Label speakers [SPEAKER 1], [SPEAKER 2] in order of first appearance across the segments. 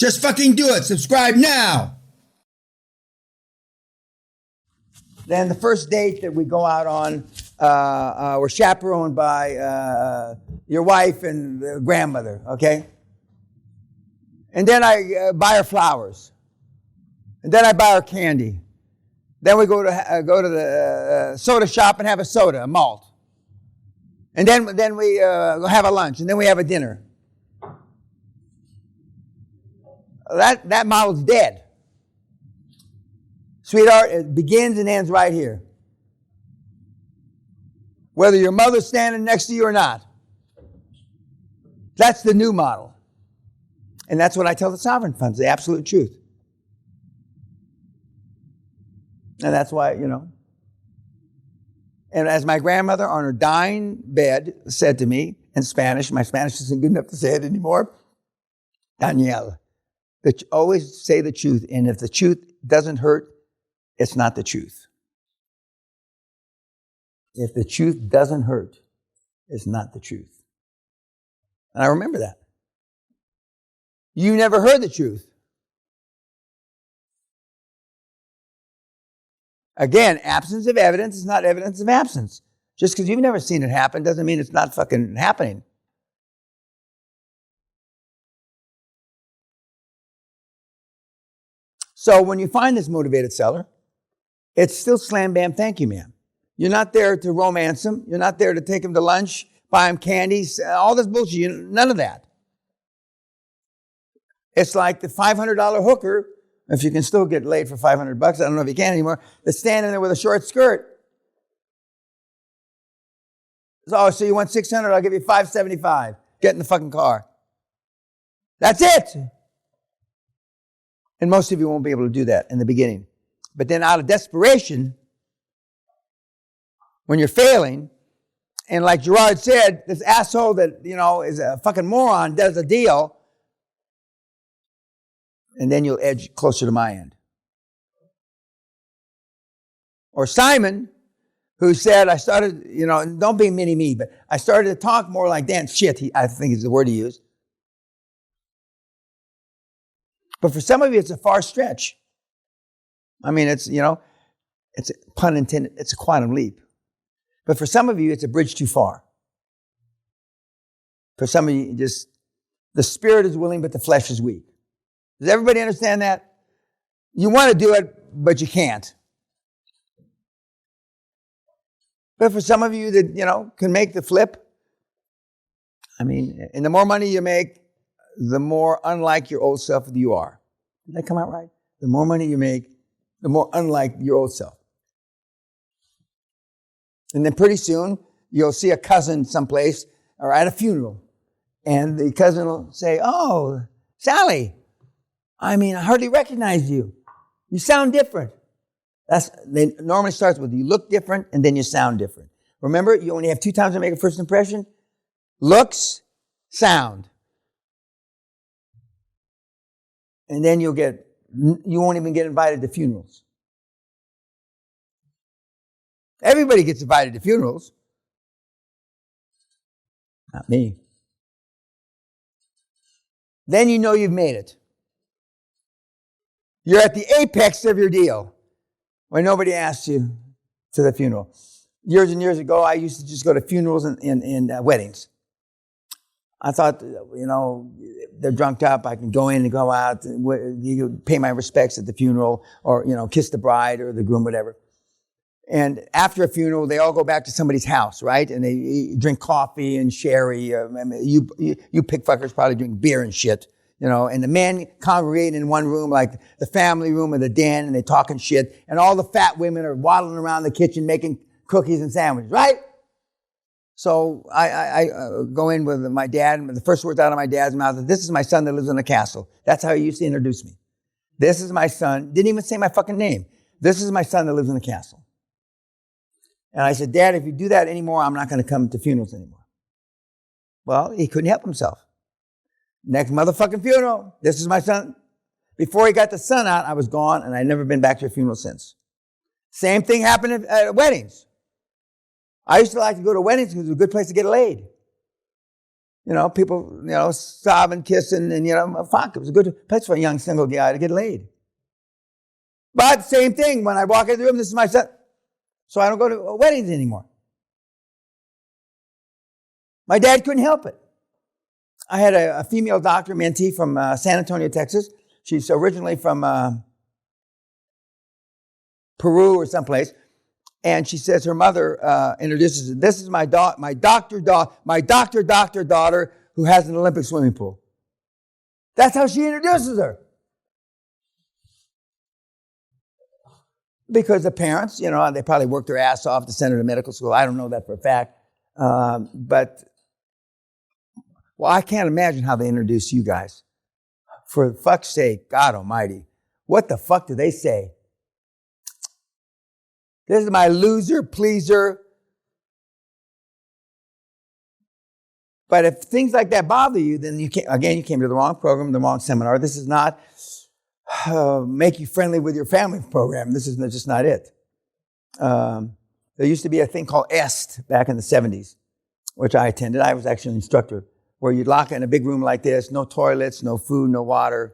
[SPEAKER 1] Just fucking do it. Subscribe now. Then the first date that we go out on, we're chaperoned by your wife and the grandmother, okay? And then I buy her flowers. And then I buy her candy. Then we go to the soda shop and have a soda, a malt. And then we have a lunch, and then we have a dinner. That model's dead. Sweetheart, it begins and ends right here. Whether your mother's standing next to you or not. That's the new model. And that's what I tell the sovereign funds, the absolute truth. And that's why, And as my grandmother on her dying bed said to me in Spanish, my Spanish isn't good enough to say it anymore, Danielle, always say the truth. And if the truth doesn't hurt, it's not the truth. If the truth doesn't hurt, it's not the truth. And I remember that. You never heard the truth. Again, absence of evidence is not evidence of absence. Just because you've never seen it happen doesn't mean it's not fucking happening. So when you find this motivated seller, it's still slam, bam, thank you, ma'am. You're not there to romance him. You're not there to take him to lunch, buy him candies, all this bullshit. None of that. It's like the $500 hooker, if you can still get laid for $500, I don't know if you can anymore, that's standing there with a short skirt. Oh, so you want $600, I'll give you $575. Get in the fucking car. That's it. And most of you won't be able to do that in the beginning. But then out of desperation, when you're failing, and like Gerard said, this asshole that, is a fucking moron does a deal, and then you'll edge closer to my end. Or Simon, who said, I started, don't be mini-me, but I started to talk more like Dan. Shit, I think is the word he used. But for some of you, it's a far stretch. I mean, it's a pun intended, it's a quantum leap. But for some of you, it's a bridge too far. For some of you, the spirit is willing, but the flesh is weak. Does everybody understand that? You want to do it, but you can't. But for some of you that, can make the flip, and the more money you make, the more unlike your old self you are. Did that come out right? The more money you make, the more unlike your old self. And then pretty soon, you'll see a cousin someplace or at a funeral. And the cousin will say, oh, Sally, I hardly recognize you. You sound different. It normally starts with you look different and then you sound different. Remember, you only have 2 times to make a first impression. Looks, sound. And then you won't even get invited to funerals. Everybody gets invited to funerals. Not me. Then you know you've made it. You're at the apex of your deal when nobody asks you to the funeral. Years and years ago, I used to just go to funerals and weddings. I thought, they're drunked up. I can go in and go out, and pay my respects at the funeral, or, kiss the bride or the groom, whatever. And after a funeral, they all go back to somebody's house, right? And they drink coffee and sherry. You pig fuckers probably drink beer and shit, And the men congregate in one room, like the family room or the den, and they talking shit. And all the fat women are waddling around the kitchen making cookies and sandwiches, right? So I go in with my dad, and the first words out of my dad's mouth is, this is my son that lives in a castle. That's how he used to introduce me. This is my son. Didn't even say my fucking name. This is my son that lives in a castle. And I said, Dad, if you do that anymore, I'm not going to come to funerals anymore. Well, he couldn't help himself. Next motherfucking funeral, this is my son. Before he got the son out, I was gone, and I've never been back to a funeral since. Same thing happened at weddings. I used to like to go to weddings because it was a good place to get laid. People, sobbing, kissing, and, fuck, it was a good place for a young single guy to get laid. But same thing, when I walk into the room, this is my son. So I don't go to weddings anymore. My dad couldn't help it. I had a female doctor, mentee from San Antonio, Texas. She's originally from Peru or someplace. And she says her mother introduces her. This is my doctor daughter who has an Olympic swimming pool. That's how she introduces her. Because the parents, they probably worked their ass off to send her to medical school. I don't know that for a fact. But I can't imagine how they introduce you guys. For fuck's sake, God almighty. What the fuck do they say? This is my loser, pleaser. But if things like that bother you, then you came to the wrong program, the wrong seminar. This is not make you friendly with your family program. This is just not it. There used to be a thing called EST back in the 70s, which I attended. I was actually an instructor, where you'd lock in a big room like this, no toilets, no food, no water.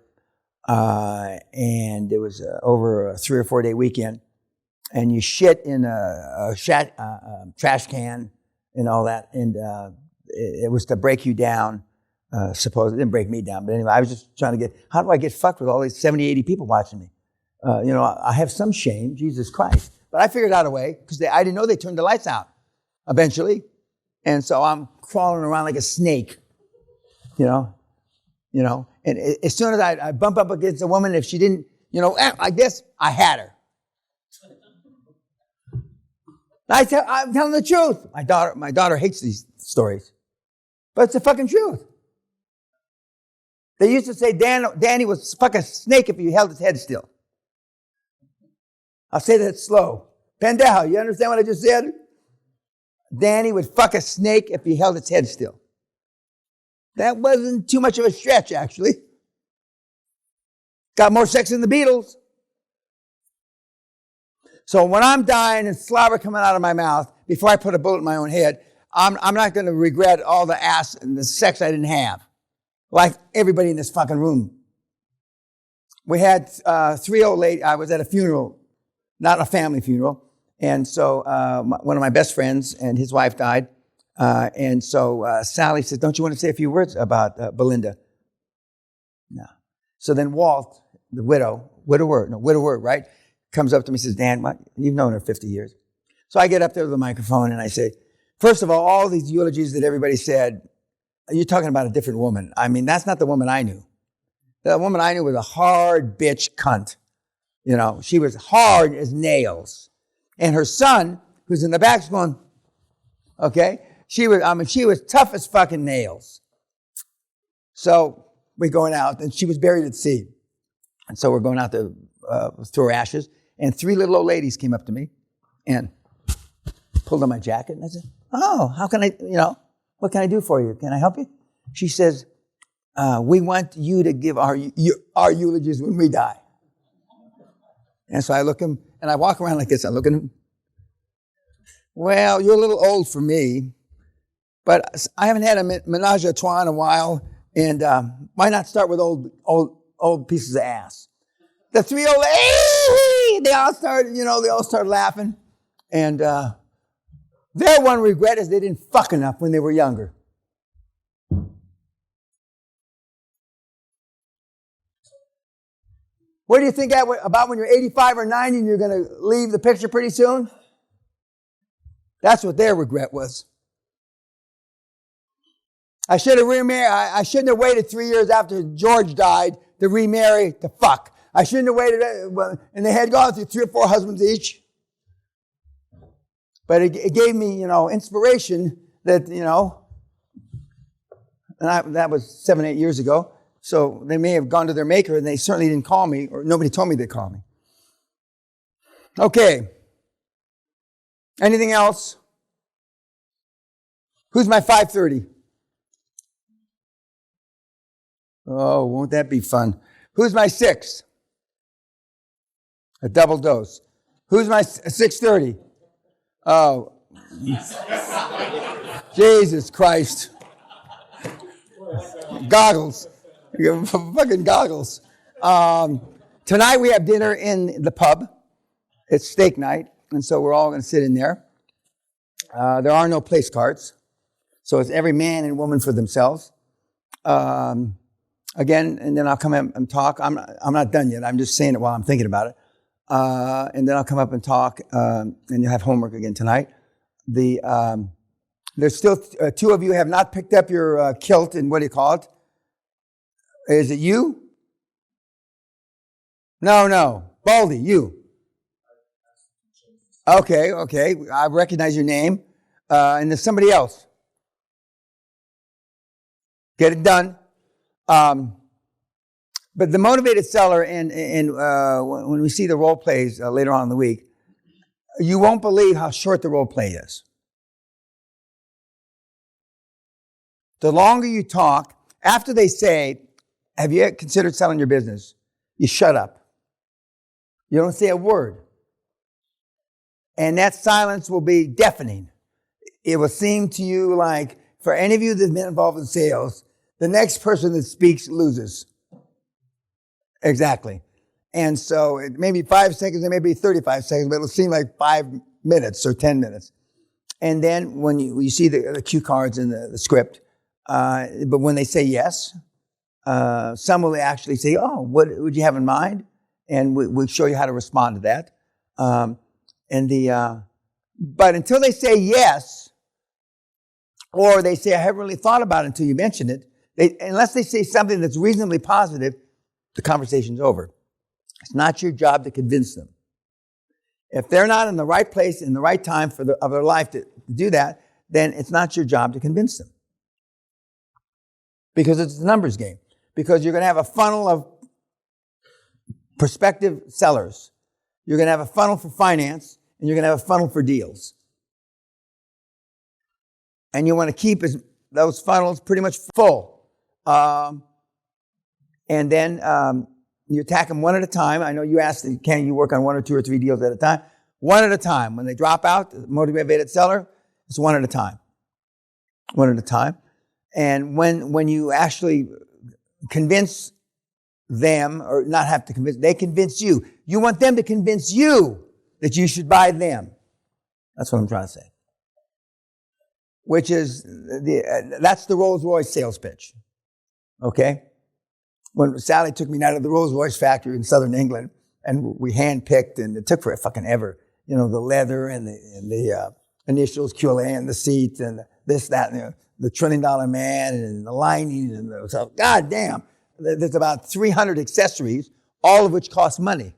[SPEAKER 1] And it was over a 3 or 4 day weekend. And you shit in a trash can and all that. And it was to break you down, supposedly. It didn't break me down. But anyway, I was just trying to how do I get fucked with all these 70, 80 people watching me? I have some shame, Jesus Christ. But I figured out a way, because I didn't know they turned the lights out eventually. And so I'm crawling around like a snake, And as soon as I bump up against a woman, if she didn't, I guess I had her. I'm telling the truth. My daughter hates these stories. But it's the fucking truth. They used to say Danny was fucking snake if he held his head still. I'll say that slow. Pendejo, you understand what I just said? Danny would fuck a snake if he held its head still. That wasn't too much of a stretch, actually. Got more sex than the Beatles. So when I'm dying and slobber coming out of my mouth, before I put a bullet in my own head, I'm not going to regret all the ass and the sex I didn't have. Like everybody in this fucking room. We had 3 old ladies. I was at a funeral, not a family funeral. And so one of my best friends and his wife died. And so Sally said, don't you want to say a few words about Belinda? No. So then Walt, the widower, right? Comes up to me and says, Dan, you've known her 50 years. So I get up there with the microphone and I say, first of all these eulogies that everybody said, you're talking about a different woman. I mean, that's not the woman I knew. The woman I knew was a hard bitch cunt. She was hard as nails. And her son, who's in the back, is going, okay? She was tough as fucking nails. So we're going out, and she was buried at sea. And so we're going out to throw her ashes. And 3 little old ladies came up to me and pulled on my jacket. And I said, oh, how can I, what can I do for you? Can I help you? She says, we want you to give our eulogies when we die. And so I look at him, and I walk around like this. I look at him. Well, you're a little old for me, but I haven't had a menage a trois in a while, and why not start with old pieces of ass? The 3 old ladies, they all started laughing. And their one regret is they didn't fuck enough when they were younger. What do you think about when you're 85 or 90 and you're going to leave the picture pretty soon? That's what their regret was. I should have remarried. I shouldn't have waited 3 years after George died to remarry to fuck. I shouldn't have waited, and they had gone through 3 or 4 husbands each. But it gave me, inspiration that, and that was 7, 8 years ago. So they may have gone to their maker, and they certainly didn't call me, or nobody told me they'd call me. Okay. Anything else? Who's my 530? Oh, won't that be fun? Who's my 6? A double dose. Who's my 630? Oh. Jesus Christ. Goggles. Fucking goggles. Tonight we have dinner in the pub. It's steak night, and so we're all going to sit in there. There are no place cards, so it's every man and woman for themselves. Again, and then I'll come up and talk. I'm not done yet. I'm just saying it while I'm thinking about it. And then I'll come up and talk, and you'll have homework again tonight. There's still two of you have not picked up your kilt, and what do you call it? Is it you? No. Baldy, you. Okay. I recognize your name. And there's somebody else. Get it done. But the motivated seller, and when we see the role plays later on in the week, you won't believe how short the role play is. The longer you talk, after they say, have you considered selling your business? You shut up. You don't say a word. And that silence will be deafening. It will seem to you like, for any of you that have been involved in sales, the next person that speaks loses. Exactly. And so it may be 5 seconds, it may be 35 seconds, but it'll seem like 5 minutes or 10 minutes. And then when you see the cue cards in the script, but when they say yes, some will actually say, oh, what would you have in mind? And we'll show you how to respond to that. But until they say yes, or they say, I haven't really thought about it until you mention it, unless they say something that's reasonably positive, the conversation's over. It's not your job to convince them. If they're not in the right place in the right time of their life to do that, then it's not your job to convince them. Because it's a numbers game. Because you're going to have a funnel of prospective sellers. You're going to have a funnel for finance, and you're going to have a funnel for deals. And you want to keep those funnels pretty much full. And then you attack them one at a time. I know you asked, can you work on 1 or 2 or 3 deals at a time? One at a time. When they drop out, the motivated seller, it's one at a time. One at a time. And when you actually convince them, or not have to convince, they convince you. You want them to convince you that you should buy them. That's what I'm trying to say. Which is, that's the Rolls-Royce sales pitch. Okay? When Sally took me down to the Rolls-Royce factory in southern England, and we hand-picked, and it took for fucking ever, the leather and the initials, QLA, and the seats, and this, that, and the $1 trillion man, and the lining, and so, God damn, there's about 300 accessories, all of which cost money.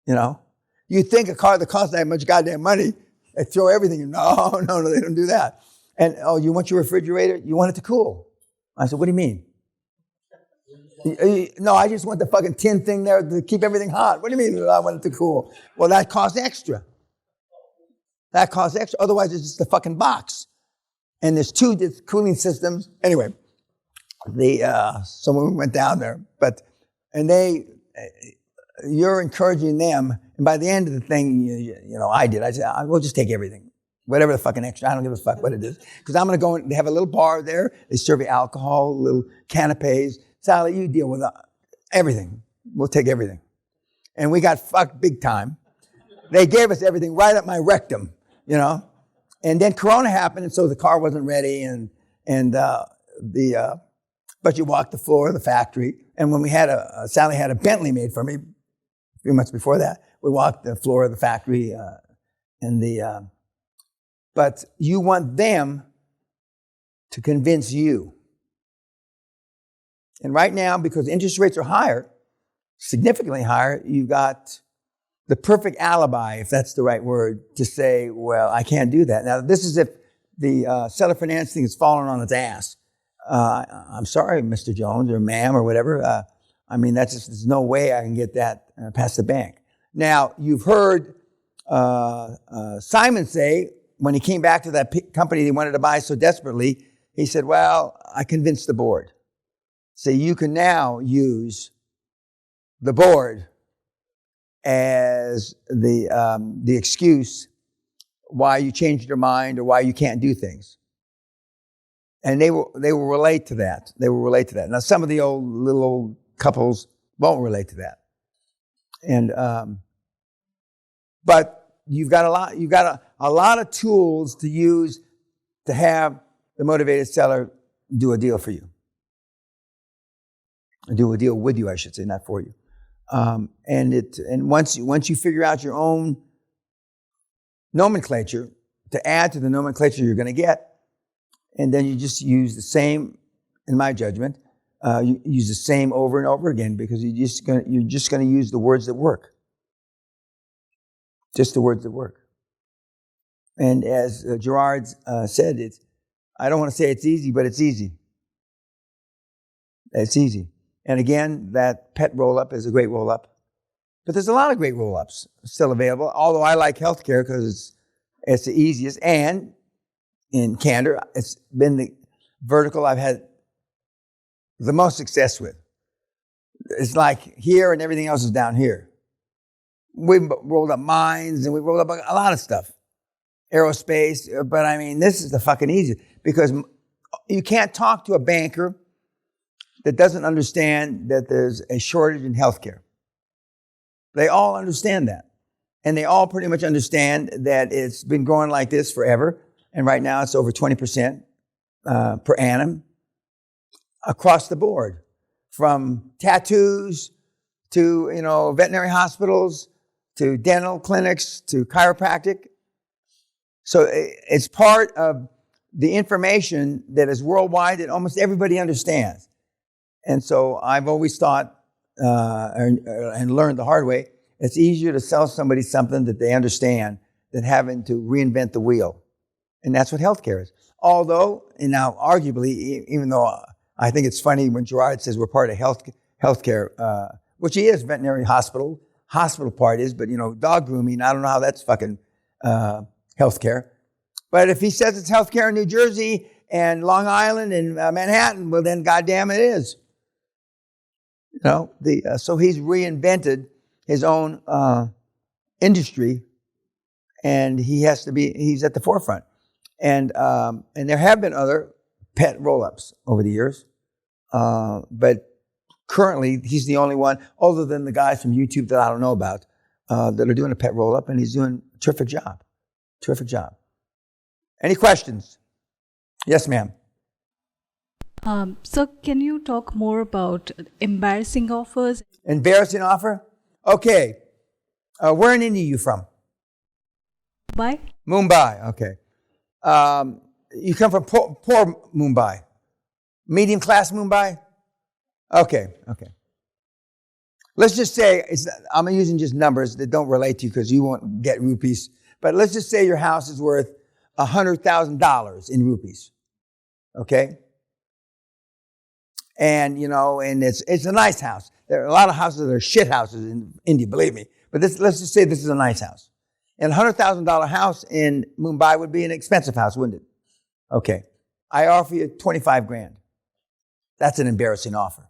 [SPEAKER 1] You think a car that costs that much goddamn money, they throw everything in. No, they don't do that. And, oh, you want your refrigerator? You want it to cool. I said, what do you mean? No, I just want the fucking tin thing there to keep everything hot. What do you mean I want it to cool? Well, that costs extra. Otherwise, it's just a fucking box. And there's 2 cooling systems. Anyway, so we went down there. You're encouraging them. And by the end of the thing, I did. I said, we'll just take everything. Whatever the fucking extra. I don't give a fuck what it is. Because I'm going to go in. They have a little bar there. They serve you alcohol, little canapes. Sally, you deal with everything. We'll take everything. And we got fucked big time. They gave us everything right up my rectum, And then Corona happened, and so the car wasn't ready, but you walked the floor of the factory. And when we had Sally had a Bentley made for me a few months before that. We walked the floor of the factory, but you want them to convince you. And right now, because interest rates are higher, significantly higher, you've got the perfect alibi, if that's the right word, to say, well, I can't do that. Now, this is if the seller financing has fallen on its ass. I'm sorry, Mr. Jones or ma'am or whatever. There's no way I can get that past the bank. Now, you've heard Simon say, when he came back to that company he wanted to buy so desperately, he said, well, I convinced the board. So you can now use the board as the excuse why you changed your mind or why you can't do things. And they will relate to that. They will relate to that. Now, some of the little old couples won't relate to that. And but you've got a lot of tools to use to have the motivated seller do a deal for you. Do a deal with you, I should say, not for you. And once you figure out your own nomenclature to add to the nomenclature you're going to get, and then you just use the same, in my judgment, you use the same over and over again because you're just going to use the words that work. Just the words that work. And as Gerard said, I don't want to say it's easy, but it's easy. It's easy. And again, that pet roll-up is a great roll-up. But there's a lot of great roll-ups still available, although I like healthcare because it's the easiest. And in candor, it's been the vertical I've had the most success with. It's like here and everything else is down here. We've rolled up mines and we've rolled up a lot of stuff. Aerospace, but I mean, this is the fucking easiest because you can't talk to a banker that doesn't understand that there's a shortage in healthcare. They all understand that. And they all pretty much understand that it's been growing like this forever. And right now it's over 20% per annum across the board. From tattoos to, veterinary hospitals to dental clinics to chiropractic. So it's part of the information that is worldwide that almost everybody understands. And so I've always thought and learned the hard way, it's easier to sell somebody something that they understand than having to reinvent the wheel. And that's what healthcare is. Although, and now arguably, even though I think it's funny when Gerard says we're part of healthcare, which he is, veterinary hospital part is, but dog grooming, I don't know how that's fucking healthcare. But if he says it's healthcare in New Jersey and Long Island and Manhattan, well then goddamn it is. So he's reinvented his own industry, and he's at the forefront. And there have been other pet roll-ups over the years, but currently he's the only one, other than the guys from YouTube that I don't know about, that are doing a pet roll-up, and he's doing a terrific job. Terrific job. Any questions? Yes, ma'am.
[SPEAKER 2] So can you talk more about embarrassing offers?
[SPEAKER 1] Embarrassing offer? Okay. Where in India are you from?
[SPEAKER 2] Mumbai.
[SPEAKER 1] Mumbai, okay. You come from poor Mumbai? Medium class Mumbai? Okay. Let's just say, I'm using just numbers that don't relate to you because you won't get rupees. But let's just say your house is worth $100,000 in rupees. Okay? And, and it's a nice house. There are a lot of houses that are shit houses in India, believe me. But let's just say this is a nice house. And a $100,000 house in Mumbai would be an expensive house, wouldn't it? Okay. I offer you $25,000. That's an embarrassing offer.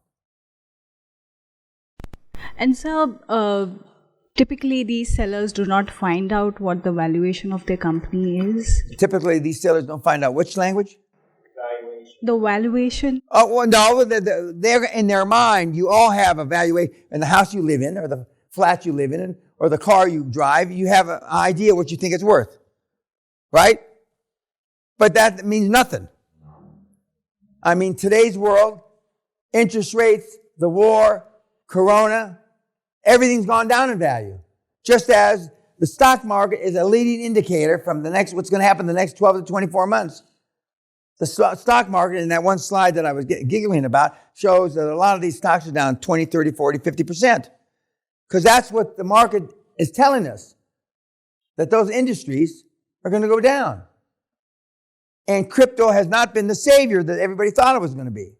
[SPEAKER 2] And so, typically these sellers do not find out what the valuation of their company is?
[SPEAKER 1] Typically these sellers don't find out which language?
[SPEAKER 2] The valuation.
[SPEAKER 1] Oh, well, no, they're in their mind, you all have a valuation. In the house you live in, or the flat you live in, or the car you drive, you have an idea what you think it's worth. Right? But that means nothing. I mean, today's world, interest rates, the war, Corona, everything's gone down in value. Just as the stock market is a leading indicator from what's going to happen in the next 12 to 24 months. The stock market, in that one slide that I was giggling about, shows that a lot of these stocks are down 20, 30, 40, 50%. Because that's what the market is telling us, that those industries are going to go down. And crypto has not been the savior that everybody thought it was going to be.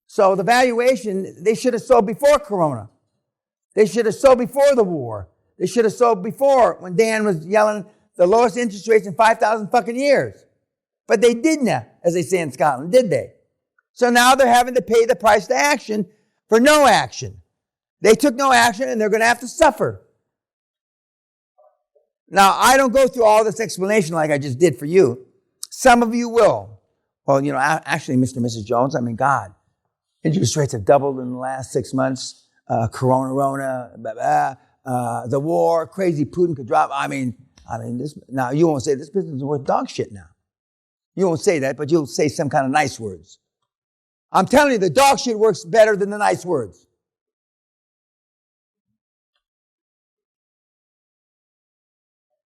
[SPEAKER 1] So the valuation, they should have sold before Corona. They should have sold before the war. They should have sold before when Dan was yelling the lowest interest rates in 5,000 fucking years. But they didn't, as they say in Scotland, did they? So now they're having to pay the price to action for no action. They took no action and they're going to have to suffer. Now, I don't go through all this explanation like I just did for you. Some of you will. Well, actually, Mr. and Mrs. Jones, God, interest rates have doubled in the last 6 months. Corona, blah, blah, the war, crazy Putin could drop. This. Now you won't say this business is worth dog shit now. You won't say that, but you'll say some kind of nice words. I'm telling you, the dog shit works better than the nice words.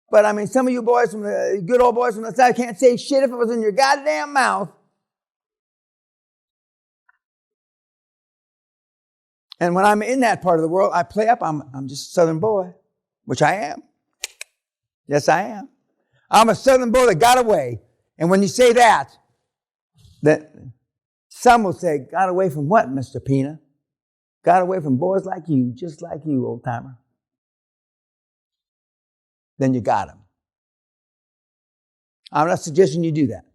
[SPEAKER 1] But some of you boys from the good old boys from the South can't say shit if it was in your goddamn mouth. And when I'm in that part of the world, I play up. I'm just a Southern boy, which I am. Yes, I am. I'm a Southern boy that got away. And when you say that some will say, got away from what, Mr. Peña? Got away from boys like you, just like you, old timer. Then you got them. I'm not suggesting you do that,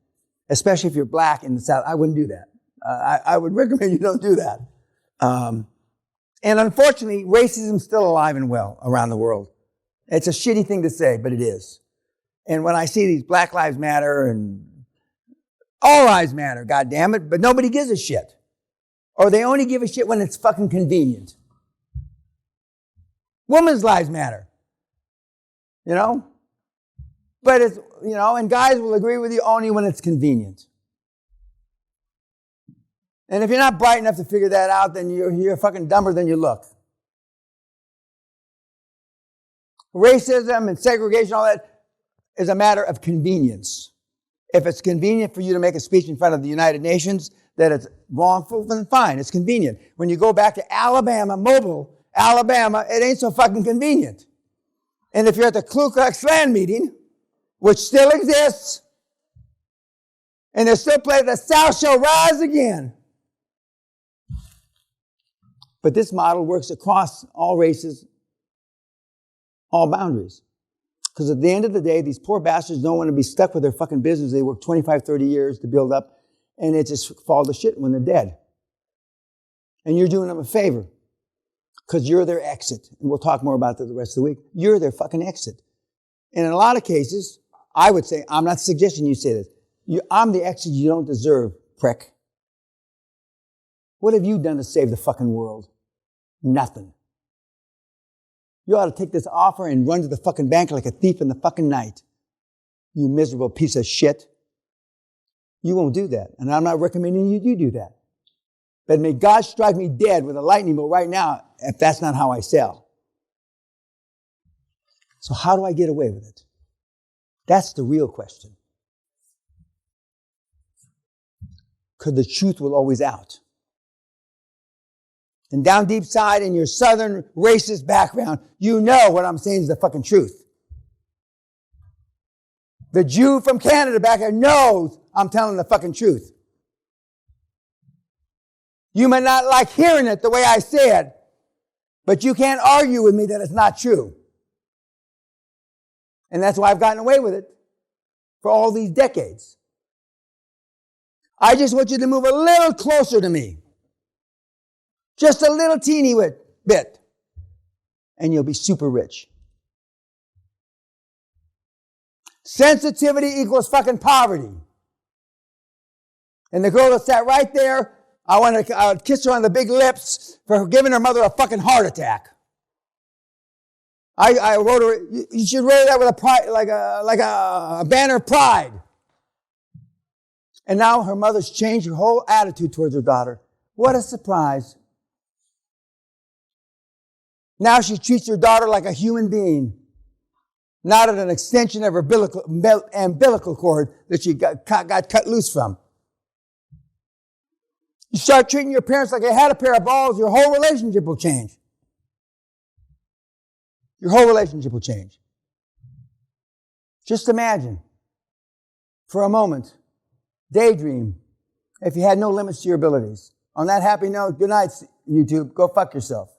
[SPEAKER 1] especially if you're black in the South. I wouldn't do that. I would recommend you don't do that. And unfortunately, racism is still alive and well around the world. It's a shitty thing to say, but it is. And when I see these Black Lives Matter and all lives matter, goddammit, but nobody gives a shit. Or they only give a shit when it's fucking convenient. Women's lives matter. But it's, and guys will agree with you only when it's convenient. And if you're not bright enough to figure that out, then you're fucking dumber than you look. Racism and segregation, all that is a matter of convenience. If it's convenient for you to make a speech in front of the United Nations that it's wrongful, then fine, it's convenient. When you go back to Mobile, Alabama, it ain't so fucking convenient. And if you're at the Ku Klux Klan meeting, which still exists, and they're still playing The South Shall Rise Again. But this model works across all races, all boundaries. Because at the end of the day, these poor bastards don't want to be stuck with their fucking business. They work 25, 30 years to build up, and it just falls to shit when they're dead. And you're doing them a favor. Because you're their exit. And we'll talk more about that the rest of the week. You're their fucking exit. And in a lot of cases, I would say, I'm not suggesting you say this. I'm the exit you don't deserve, prick. What have you done to save the fucking world? Nothing. You ought to take this offer and run to the fucking bank like a thief in the fucking night. You miserable piece of shit. You won't do that. And I'm not recommending you do that. But may God strike me dead with a lightning bolt right now if that's not how I sell. So how do I get away with it? That's the real question. Because the truth will always out. And down deep side in your southern racist background, you know what I'm saying is the fucking truth. The Jew from Canada back there knows I'm telling the fucking truth. You may not like hearing it the way I said, but you can't argue with me that it's not true. And that's why I've gotten away with it for all these decades. I just want you to move a little closer to me. Just a little teeny bit. And you'll be super rich. Sensitivity equals fucking poverty. And the girl that sat right there, I would kiss her on the big lips for giving her mother a fucking heart attack. I wrote her, you should wear that with a pride, like a banner of pride. And now her mother's changed her whole attitude towards her daughter. What a surprise. Now she treats her daughter like a human being, not an extension of her umbilical cord that she got cut loose from. You start treating your parents like they had a pair of balls, your whole relationship will change. Your whole relationship will change. Just imagine, for a moment, daydream, if you had no limits to your abilities. On that happy note, good night, YouTube. Go fuck yourself.